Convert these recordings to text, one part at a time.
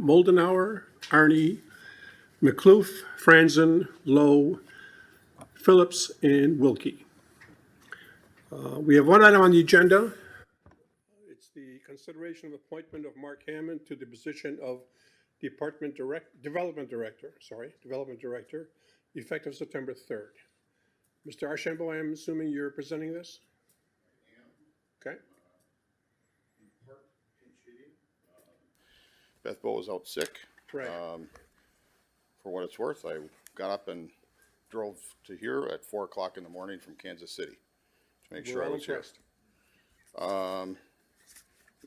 Moldenauer, Arnie, McCloof, Franzen, Lowe, Phillips, and Wilkie. We have one item on the agenda. It's the consideration of appointment of Mark Hammond to the position of Development Director, effective September 3rd. Mr. Archambault, I'm assuming you're presenting this? Okay. Beth Bo was out sick. Right. For what it's worth, I got up and drove to here at 4 o'clock in the morning from Kansas City to make sure I was here.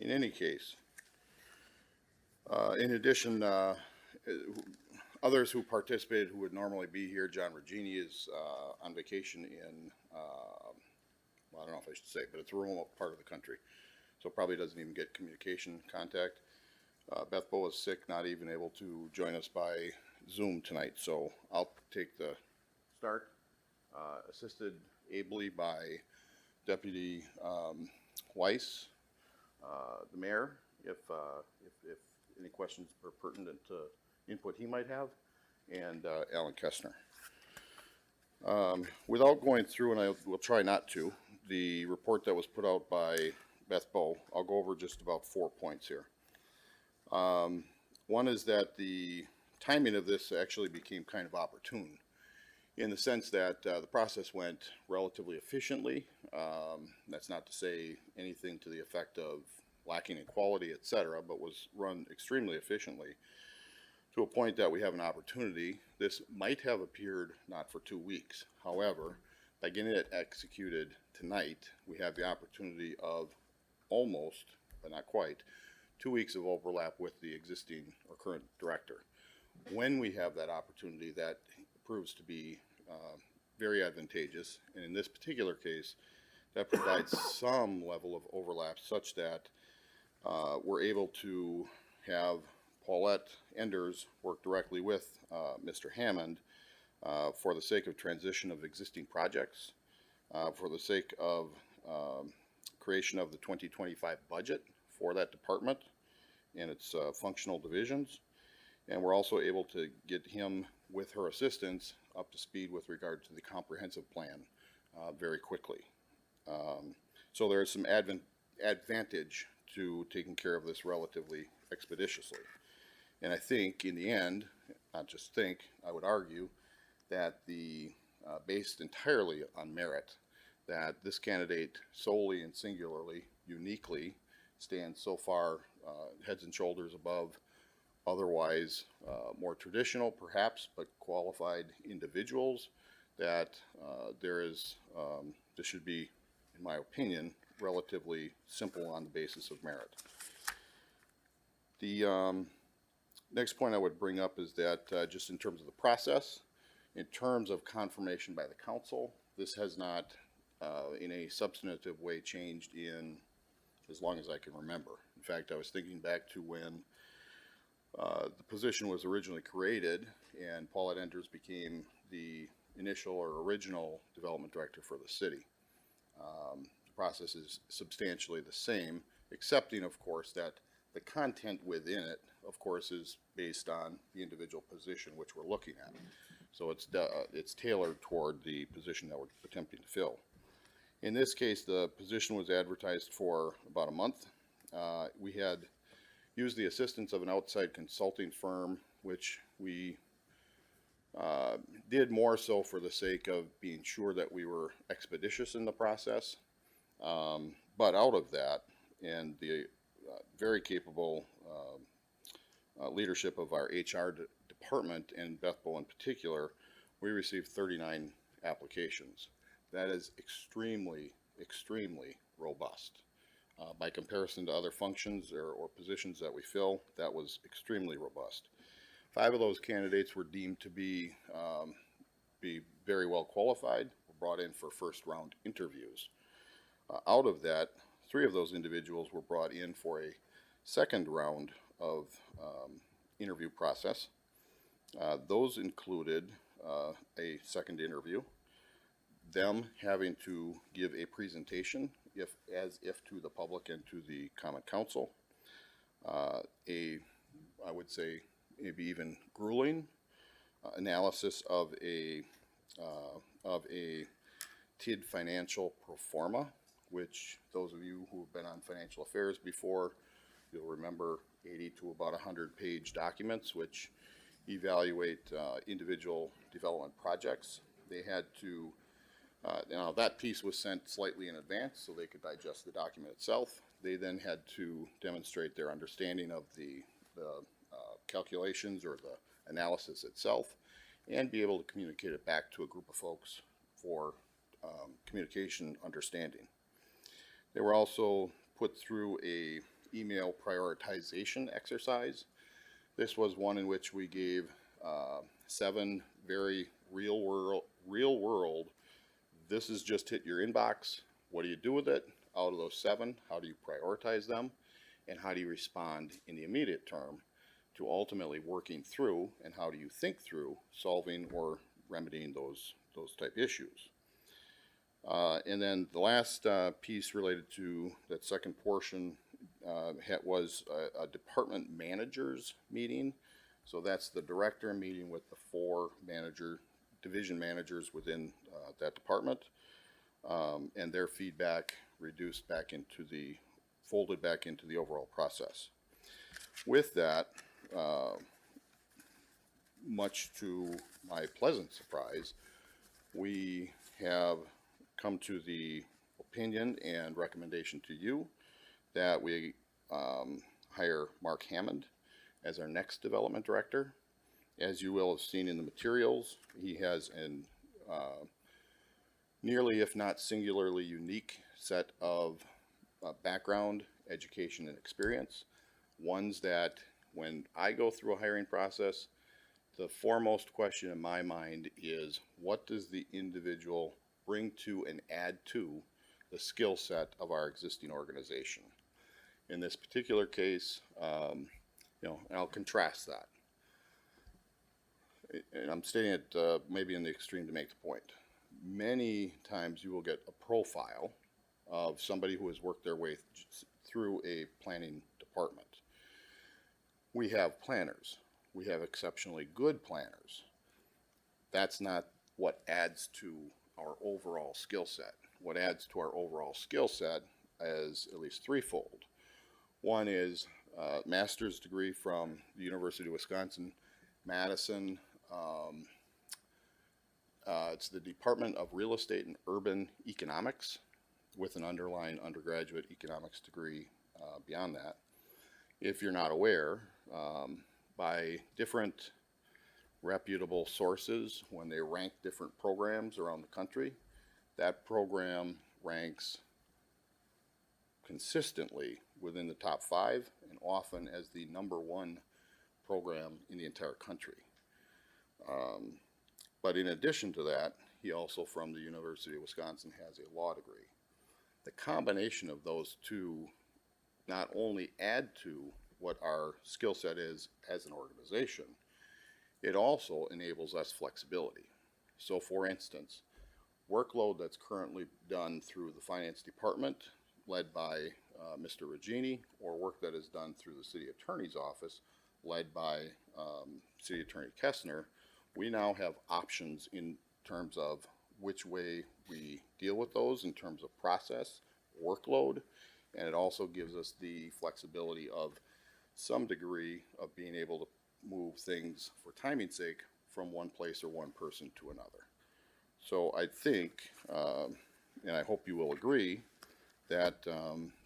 In any case, in addition, others who participated who would normally be here, John Regini is on vacation in, well, I don't know if I should say, but it's a remote part of the country, so probably doesn't even get communication contact. Beth Bo is sick, not even able to join us by Zoom tonight, so I'll take the start, assisted ably by Deputy Weiss, the mayor, if any questions are pertinent to input he might have, and Alan Kestner. Without going through, and I will try not to, the report that was put out by Beth Bo, I'll go over just about 4 points here. One is that the timing of this actually became kind of opportune in the sense that the process went relatively efficiently. That's not to say anything to the effect of lacking in quality, etc., but was run extremely efficiently to a point that we have an opportunity. This might have appeared not for 2 weeks. However, by getting it executed tonight, we have the opportunity of almost, but not quite, 2 weeks of overlap with the existing or current director. When we have that opportunity, that proves to be very advantageous, and in this particular case, that provides some level of overlap such that we're able to have Paulette Enders work directly with Mr. Hammond for the sake of transition of existing projects, for the sake of creation of the 2025 budget for that department and its functional divisions. And we're also able to get him, with her assistance, up to speed with regard to the comprehensive plan very quickly. So there is some advantage to taking care of this relatively expeditiously. And I think in the end, not just think, I would argue that based entirely on merit, that this candidate solely and singularly, uniquely, stands so far heads and shoulders above otherwise more traditional perhaps, but qualified individuals, that this should be, in my opinion, relatively simple on the basis of merit. The next point I would bring up is that just in terms of the process, in terms of confirmation by the council, this has not in a substantive way changed in as long as I can remember. In fact, I was thinking back to when the position was originally created and Paulette Enders became the initial or original development director for the city. The process is substantially the same, excepting, of course, that the content within it, of course, is based on the individual position which we're looking at. So it's tailored toward the position that we're attempting to fill. In this case, the position was advertised for about a month. We had used the assistance of an outside consulting firm, which we did more so for the sake of being sure that we were expeditious in the process. But out of that, and the very capable leadership of our HR department, and Beth Bo in particular, we received 39 applications. That is extremely, extremely robust. By comparison to other functions or positions that we fill, that was extremely robust. 5 of those candidates were deemed to be very well qualified, were brought in for first round interviews. Out of that, 3 of those individuals were brought in for a second round of interview process. Those included a second interview, them having to give a presentation as if to the public and to the common council, a I would say, maybe even grueling analysis of a TID financial pro forma, which those of you who have been on financial affairs before, you'll remember 80 to about 100-page documents which evaluate individual development projects. They had to, now that piece was sent slightly in advance so they could digest the document itself. They then had to demonstrate their understanding of the calculations or the analysis itself and be able to communicate it back to a group of folks for communication understanding. They were also put through a email prioritization exercise. This was one in which we gave 7 very real world, this is just hit your inbox, what do you do with it? Out of those 7, how do you prioritize them? And how do you respond in the immediate term to ultimately working through, and how do you think through solving or remedying those type issues? And then the last piece related to that second portion was a department managers meeting. So that's the director meeting with the 4 division managers within that department, and their feedback folded back into the overall process. With that, much to my pleasant surprise, we have come to the opinion and recommendation to you that we hire Mark Hammond as our next development director. As you will have seen in the materials, he has an nearly, if not singularly, unique set of background, education, and experience. Ones that, when I go through a hiring process, the foremost question in my mind is, what does the individual bring to and add to the skill set of our existing organization? In this particular case, and I'll contrast that. And I'm stating it maybe in the extreme to make the point. Many times you will get a profile of somebody who has worked their way through a planning department. We have planners. We have exceptionally good planners. That's not what adds to our overall skill set. What adds to our overall skill set is at least threefold. One is a master's degree from the University of Wisconsin, Madison. It's the Department of Real Estate and Urban Economics with an underlying undergraduate economics degree beyond that. If you're not aware, by different reputable sources, when they rank different programs around the country, that program ranks consistently within the top 5 and often as the #1 program in the entire country. But in addition to that, he also from the University of Wisconsin has a law degree. The combination of those two not only add to what our skill set is as an organization, it also enables us flexibility. So for instance, workload that's currently done through the finance department led by Mr. Regini, or work that is done through the city attorney's office led by City Attorney Kessner, we now have options in terms of which way we deal with those in terms of process, workload, and it also gives us the flexibility of some degree of being able to move things for timing's sake from one place or one person to another. So I think, and I hope you will agree, that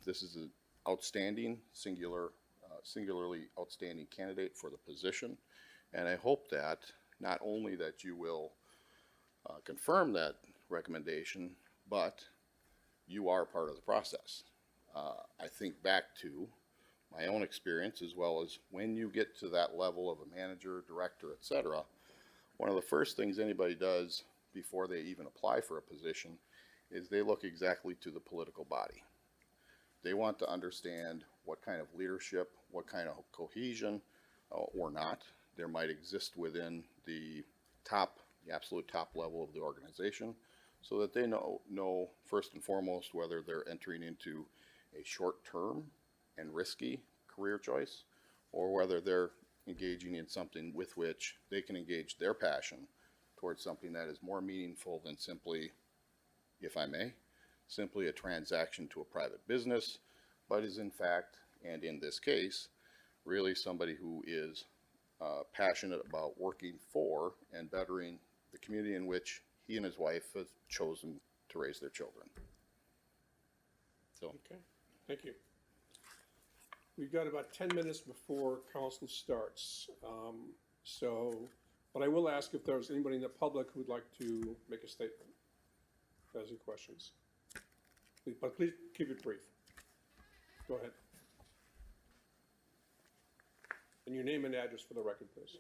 this is an outstanding, singularly outstanding candidate for the position, and I hope that not only that you will confirm that recommendation, but you are part of the process. I think back to my own experience, as well as when you get to that level of a manager, director, etc., one of the first things anybody does before they even apply for a position is they look exactly to the political body. They want to understand what kind of leadership, what kind of cohesion or not there might exist within the absolute top level of the organization, so that they know first and foremost whether they're entering into a short-term and risky career choice, or whether they're engaging in something with which they can engage their passion towards something that is more meaningful than simply, if I may, simply a transaction to a private business, but is in fact, and in this case, really somebody who is passionate about working for and bettering the community in which he and his wife have chosen to raise their children. So, Okay, thank you. We've got about 10 minutes before council starts. But I will ask if there's anybody in the public who would like to make a statement. If there's any questions. But please keep it brief. Go ahead. And your name and address for the record, please.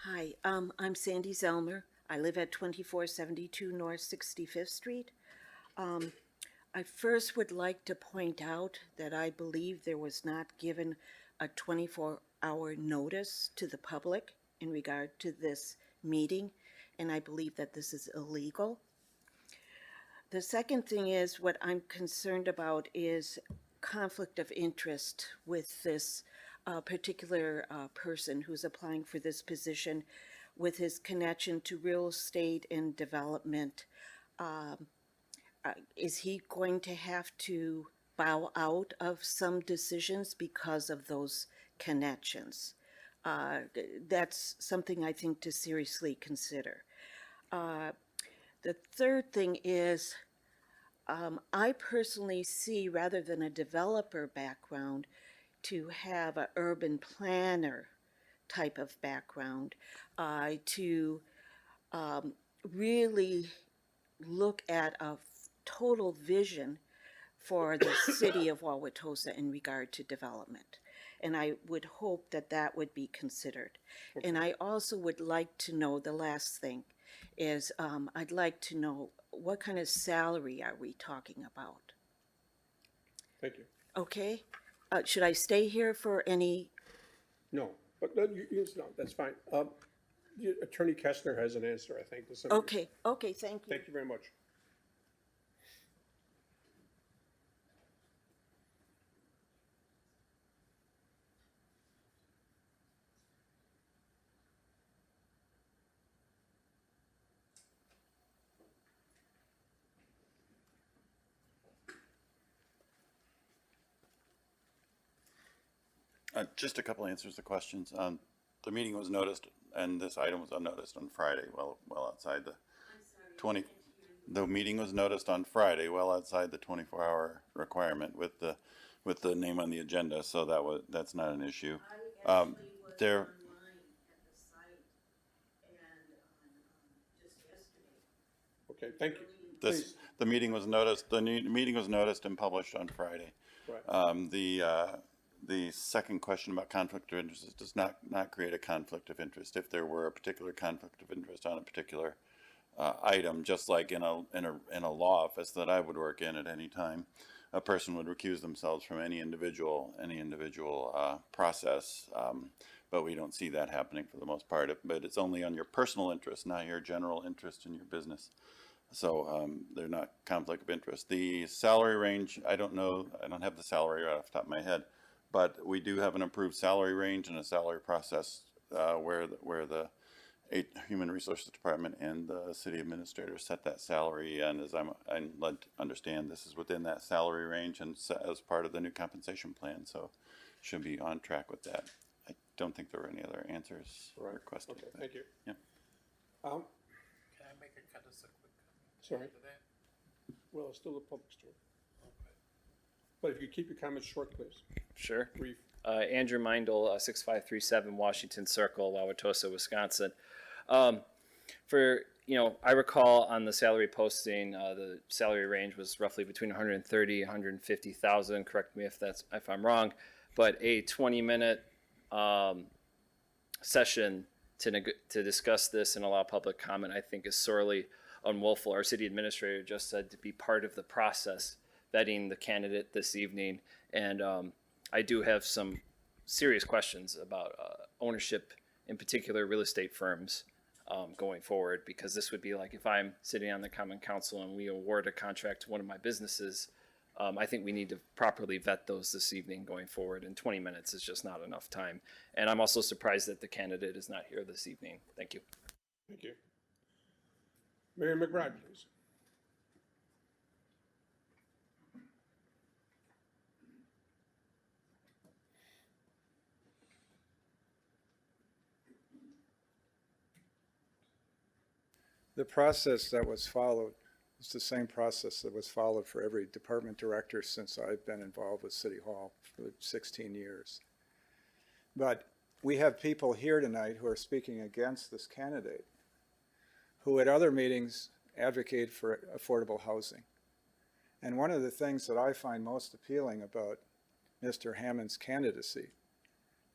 Hi, I'm Sandy Zelmer. I live at 2472 North 65th Street. I first would like to point out that I believe there was not given a 24-hour notice to the public in regard to this meeting, and I believe that this is illegal. The second thing is, what I'm concerned about is conflict of interest with this particular person who's applying for this position, with his connection to real estate and development. Is he going to have to bow out of some decisions because of those connections? That's something I think to seriously consider. The third thing is, I personally see, rather than a developer background, to have an urban planner type of background, to really look at a total vision for the city of Wauwatosa in regard to development. And I would hope that that would be considered. Okay. And I also would like to know, the last thing is, I'd like to know what kind of salary are we talking about? Thank you. Okay. Should I stay here for any? No, but no, no, that's fine. Attorney Kestner has an answer, I think. To some Okay, okay, thank you. Thank you very much. Just a couple answers to questions. The meeting was noticed, and this item was unnoticed on Friday, well outside the 20. The meeting was noticed on Friday, well outside the 24-hour requirement with the name on the agenda. So that's not an issue. I actually was there. online at the site and just yesterday. Okay, thank you. The meeting was noticed. The meeting was noticed and published on Friday. Right. The second question about conflict of interest does not create a conflict of interest. If there were a particular conflict of interest on a particular item, just like in a law office that I would work in at any time, a person would recuse themselves from any individual process. But we don't see that happening for the most part. But it's only on your personal interest, not your general interest in your business. So they're not conflict of interest. The salary range, I don't know. I don't have the salary right off the top of my head. But we do have an approved salary range and a salary process where the Human Resources Department and the city administrator set that salary. And as I'm led to understand, this is within that salary range and as part of the new compensation plan. So should be on track with that. I don't think there were any other answers requested. Okay, thank you. Yeah. Can I make a quick comment? Sorry. To that? Well, it's still a public story. But if you keep your comments short, please. Sure. Brief. Andrew Meindl, 6537 Washington Circle, Wauwatosa, Wisconsin. I recall on the salary posting, the salary range was roughly between 130 and 150,000. Correct me if I'm wrong, but a 20-minute session to discuss this and allow public comment, I think, is sorely unlawful. Our city administrator just said to be part of the process, vetting the candidate this evening, and I do have some serious questions about ownership, in particular real estate firms, going forward, because this would be like if I'm sitting on the Common Council and we award a contract to one of my businesses, I think we need to properly vet those this evening going forward, and 20 minutes is just not enough time. And I'm also surprised that the candidate is not here this evening. Thank you. Thank you. Mayor McBride, please. The process that was followed is the same process that was followed for every department director since I've been involved with City Hall for 16 years. But we have people here tonight who are speaking against this candidate, who at other meetings advocate for affordable housing. And one of the things that I find most appealing about Mr. Hammond's candidacy,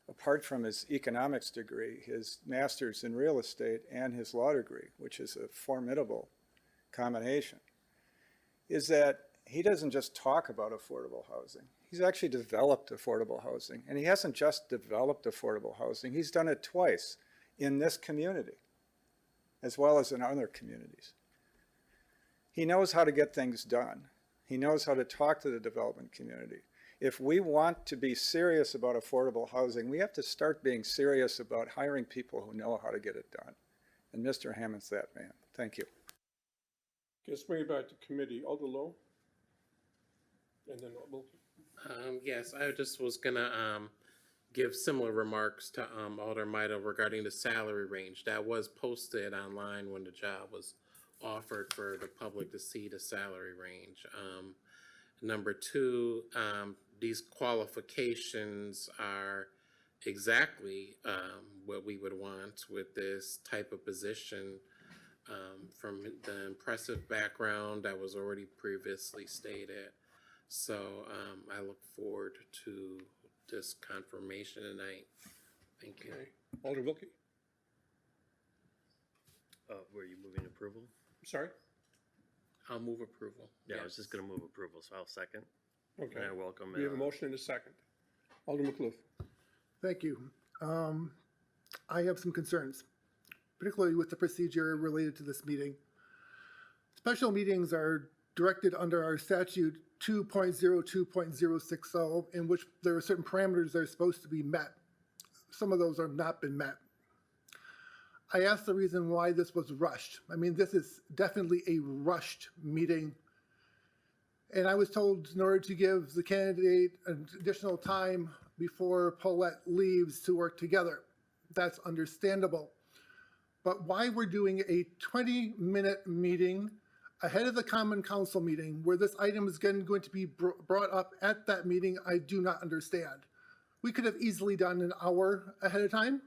apart from his economics degree, his master's in real estate, and his law degree, which is a formidable combination, is that he doesn't just talk about affordable housing. He's actually developed affordable housing. And he hasn't just developed affordable housing, he's done it twice in this community, as well as in other communities. He knows how to get things done. He knows how to talk to the development community. If we want to be serious about affordable housing, we have to start being serious about hiring people who know how to get it done. And Mr. Hammond's that man. Thank you. Let's bring it back to committee. Alder Lowe. And then Wilkie. Yes, I just was gonna give similar remarks to Alder Maida regarding the salary range. That was posted online when the job was offered for the public to see the salary range. Number two, these qualifications are exactly what we would want with this type of position, from the impressive background that was already previously stated. So I look forward to this confirmation tonight. Thank you. Okay. Alder Wilkie. Were you moving approval? Sorry. I'll move approval. Yeah, I was just gonna move approval, so I'll second. Okay. And I welcome. We have a motion and a second. Alder McClure. Thank you. I have some concerns, particularly with the procedure related to this meeting. Special meetings are directed under our statute 2.02.060, in which there are certain parameters that are supposed to be met. Some of those have not been met. I asked the reason why this was rushed. I mean, this is definitely a rushed meeting. And I was told in order to give the candidate an additional time before Paulette leaves to work together. That's understandable. But why we're doing a 20-minute meeting ahead of the Common Council meeting where this item is going to be brought up at that meeting, I do not understand. We could have easily done an hour ahead of time.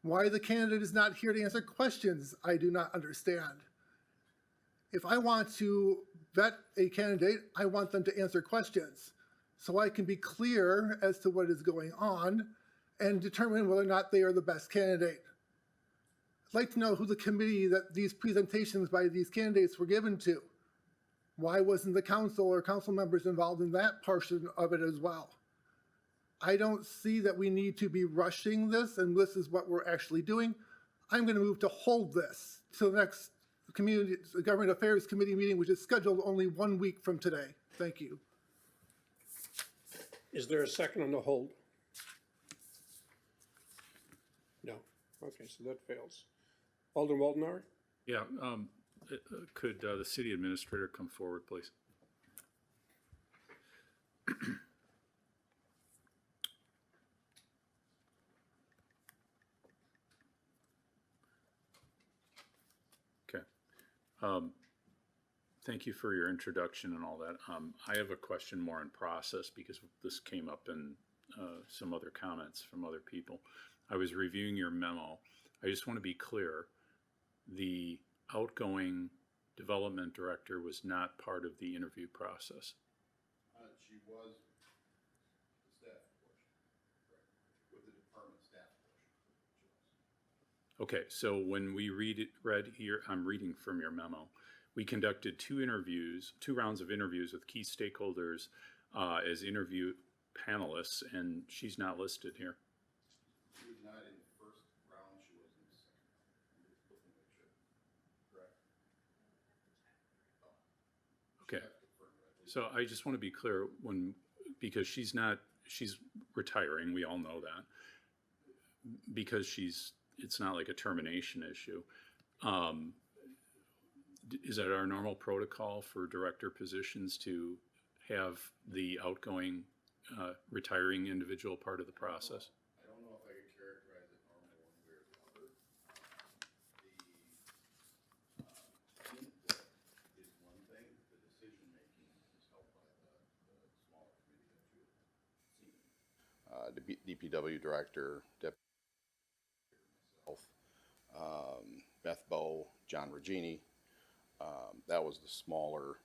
Why the candidate is not here to answer questions, I do not understand. If I want to vet a candidate, I want them to answer questions so I can be clear as to what is going on and determine whether or not they are the best candidate. I'd like to know who the committee that these presentations by these candidates were given to. Why wasn't the council or council members involved in that portion of it as well? I don't see that we need to be rushing this, and this is what we're actually doing. I'm going to move to hold this to the next Government Affairs Committee meeting, which is scheduled only 1 week from today. Thank you. Is there a second on the hold? No. Okay, so that fails. Alder Waldenauer? Yeah, could the city administrator come forward, please? Okay. Thank you for your introduction and all that. I have a question more in process because this came up in some other comments from other people. I was reviewing your memo. I just want to be clear. The outgoing development director was not part of the interview process. She was the staff portion, correct, with the department staff portion. Okay, so when we read here, I'm reading from your memo. We conducted two rounds of interviews with key stakeholders as interview panelists, and she's not listed here. She was not in the first round, she was in the second round. I'm just looking to make sure. Correct. Okay. So I just want to be clear because she's retiring, we all know that. Because it's not like a termination issue. Is that our normal protocol for director positions to have the outgoing, retiring individual part of the process? I don't know if I could characterize it normal one way or the other. The input is one thing, the decision-making is held by the smaller committee that you have seen. The DPW director, Deputy myself, Beth Bowe, John Regini. That was the smaller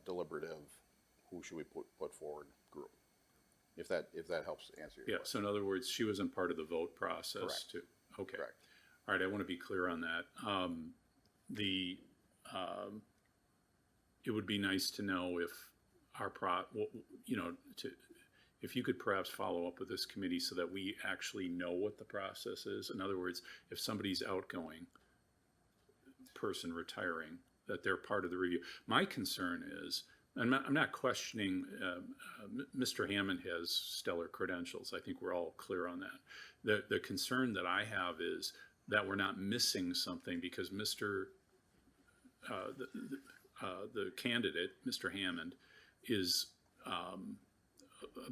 deliberative, who should we put forward group. If that helps answer your Yeah, question. so in other words, she wasn't part of the vote process Correct. too? Okay. Correct. All right, I want to be clear on that. It would be nice to know if if you could perhaps follow up with this committee so that we actually know what the process is. In other words, if somebody's outgoing person retiring, that they're part of the review. My concern is, I'm not questioning, Mr. Hammond has stellar credentials. I think we're all clear on that. The concern that I have is that we're not missing something because the candidate, Mr. Hammond, is a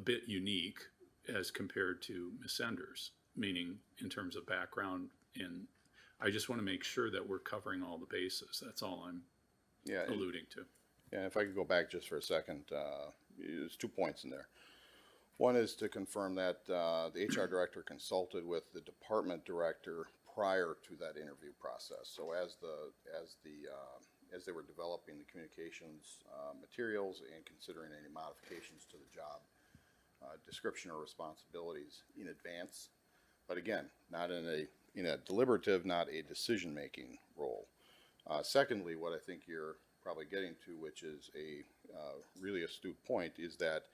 bit unique as compared to Ms. Enders, meaning in terms of background. And I just want to make sure that we're covering all the bases. That's all I'm alluding to. Yeah, if I could go back just for a second, there's 2 points in there. One is to confirm that the HR director consulted with the department director prior to that interview process. So as they were developing the communications materials and considering any modifications to the job description or responsibilities in advance, but again, not in a deliberative, not a decision-making role. Secondly, what I think you're probably getting to, which is a really astute point, is that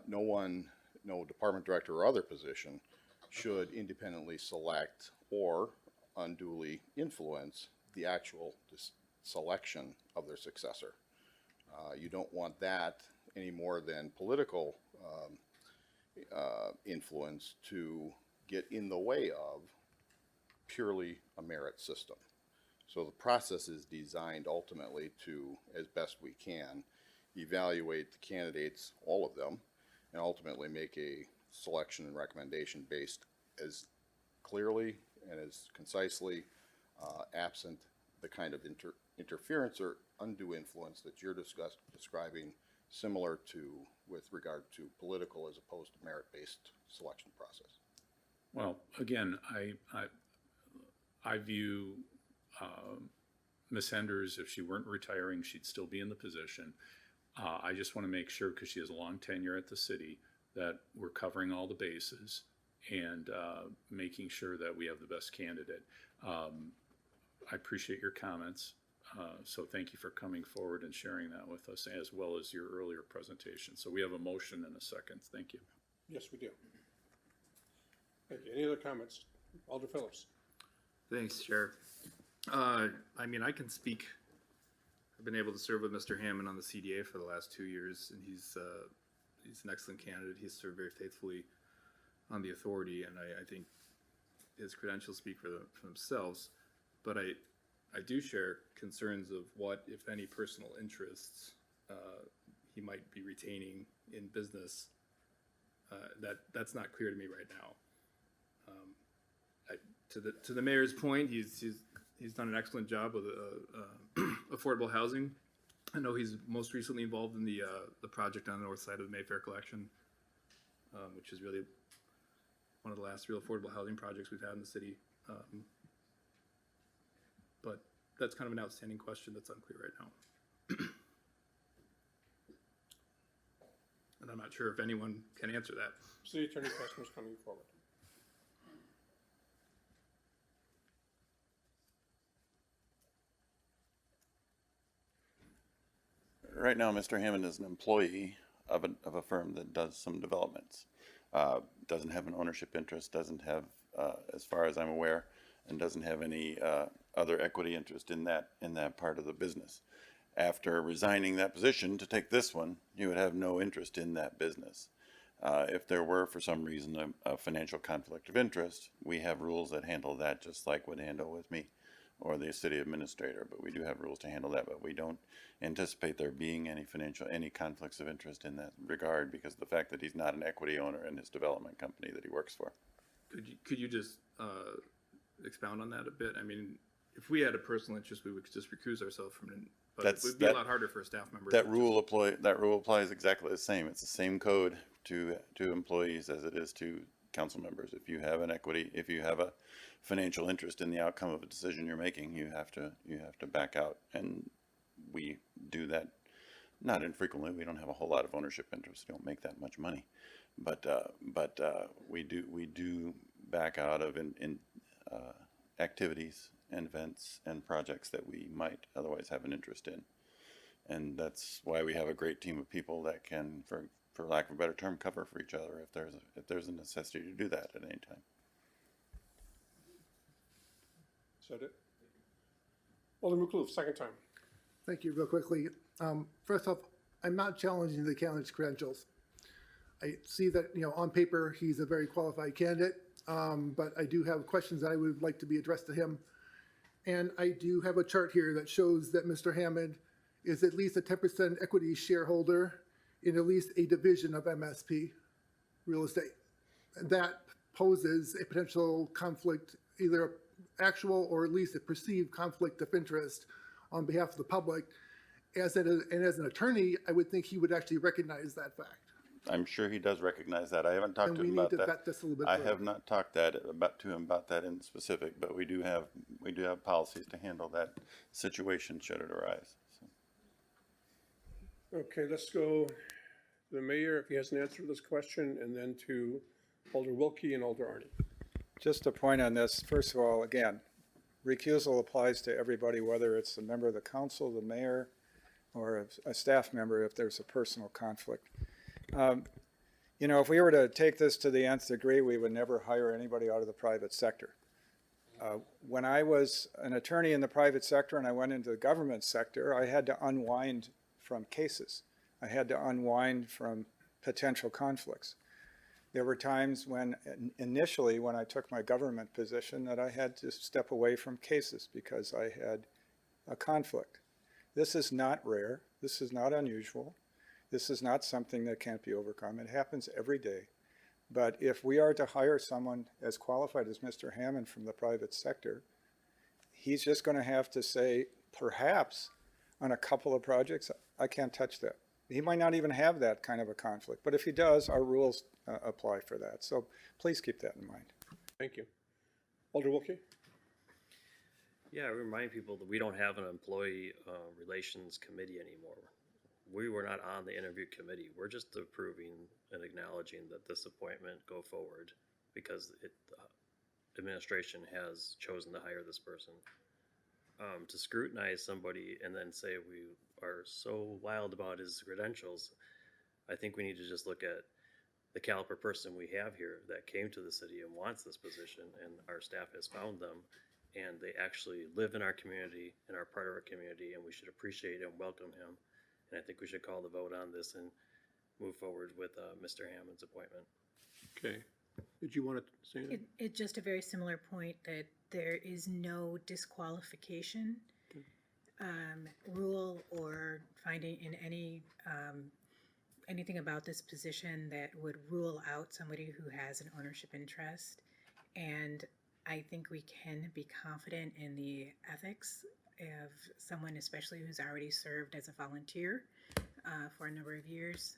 no department director or other position should independently select or unduly influence the actual selection of their successor. You don't want that any more than political influence to get in the way of purely a merit system. So the process is designed ultimately to, as best we can, evaluate the candidates, all of them, and ultimately make a selection and recommendation based as clearly and as concisely, absent the kind of interference or undue influence that you're describing, similar to with regard to political as opposed to merit-based selection process. Well, again, I view Ms. Enders, if she weren't retiring, she'd still be in the position. I just want to make sure, because she has a long tenure at the city, that we're covering all the bases and making sure that we have the best candidate. I appreciate your comments. So thank you for coming forward and sharing that with us, as well as your earlier presentation. So we have a motion and a second. Thank you. Yes, we do. Thank you. Any other comments? Alder Phillips. Thanks, Chair. I mean, I can speak. I've been able to serve with Mr. Hammond on the CDA for the last 2 years, and he's an excellent candidate. He's served very faithfully on the authority, and I think his credentials speak for themselves. But I do share concerns of what, if any, personal interests he might be retaining in business. That's not clear to me right now. To the mayor's point, he's done an excellent job with affordable housing. I know he's most recently involved in the project on the north side of the Mayfair Collection, which is really one of the last real affordable housing projects we've had in the city. But that's kind of an outstanding question that's unclear right now. And I'm not sure if anyone can answer that. City Attorney Kessler's coming forward. Right now, Mr. Hammond is an employee of a firm that does some developments. Doesn't have an ownership interest, doesn't have, as far as I'm aware, and doesn't have any other equity interest in that part of the business. after resigning that position to take this one, you would have no interest in that business. If there were, for some reason, a financial conflict of interest, we have rules that handle that, just like would handle with me or the city administrator. But we do have rules to handle that, but we don't anticipate there being any conflicts of interest in that regard, because of the fact that he's not an equity owner in his development company that he works for. Could you just expound on that a bit? I mean, if we had a personal interest, we would just recuse ourselves from it. But it would be a lot harder for a staff member. That rule applies exactly the same. It's the same code to employees as it is to council members. If you have a financial interest in the outcome of a decision you're making, you have to back out. And we do that not infrequently. We don't have a whole lot of ownership interest. We don't make that much money, but we do back out of activities and events and projects that we might otherwise have an interest in. And that's why we have a great team of people that can, for lack of a better term, cover for each other if there's a necessity to do that at any time. Is that it? Alderman Kloof, second time. Thank you. Real quickly. First off, I'm not challenging the candidate's credentials. I see that, on paper, he's a very qualified candidate, but I do have questions that I would like to be addressed to him. And I do have a chart here that shows that Mr. Hammond is at least a 10% equity shareholder in at least a division of MSP real estate. That poses a potential conflict, either actual or at least a perceived conflict of interest on behalf of the public. As an attorney, I would think he would actually recognize that fact. I'm sure he does recognize that. I haven't talked to him And we about need to that. vet this a little bit I further. have not talked to him about that in specific, but we do have policies to handle that situation should it arise. So. Okay, let's go to the mayor if he has an answer to this question, and then to Alder Wilkie and Alder Arnie. Just a point on this, first of all, again, recusal applies to everybody, whether it's a member of the council, the mayor, or a staff member if there's a personal conflict. If we were to take this to the nth degree, we would never hire anybody out of the private sector. When I was an attorney in the private sector and I went into the government sector, I had to unwind from cases. I had to unwind from potential conflicts. There were times when initially when I took my government position that I had to step away from cases because I had a conflict. This is not rare. This is not unusual. This is not something that can't be overcome. It happens every day. But if we are to hire someone as qualified as Mr. Hammond from the private sector, he's just going to have to say, perhaps on a couple of projects, I can't touch that. He might not even have that kind of a conflict. But if he does, our rules apply for that. So please keep that in mind. Thank you. Alder Wilkie? Yeah, I remind people that we don't have an employee relations committee anymore. We were not on the interview committee. We're just approving and acknowledging that this appointment go forward because administration has chosen to hire this person. To scrutinize somebody and then say we are so wild about his credentials, I think we need to just look at the caliber person we have here that came to the city and wants this position, and our staff has found them, and they actually live in our community and are part of our community, and we should appreciate and welcome him. And I think we should call the vote on this and move forward with Mr. Hammond's appointment. Okay. Did you want to say anything? It's just a very similar point that there is no disqualification rule or finding in anything about this position that would rule out somebody who has an ownership interest. And I think we can be confident in the ethics of someone, especially who's already served as a volunteer for a number of years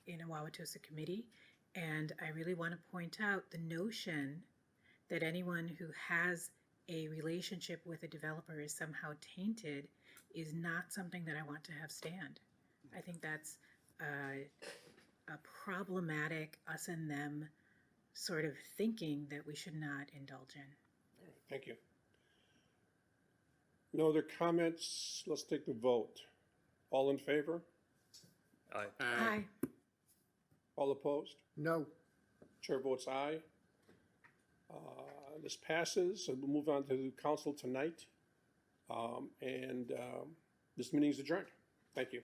in a Wauwatosa committee. And I really want to point out the notion that anyone who has a relationship with a developer is somehow tainted is not something that I want to have stand. I think that's a problematic us and them sort of thinking that we should not indulge in. All right, thank you. No other comments? Let's take the vote. All in favor? Aye. Aye. All opposed? No. Chair votes aye. This passes, so we'll move on to the council tonight. This meeting is adjourned. Thank you.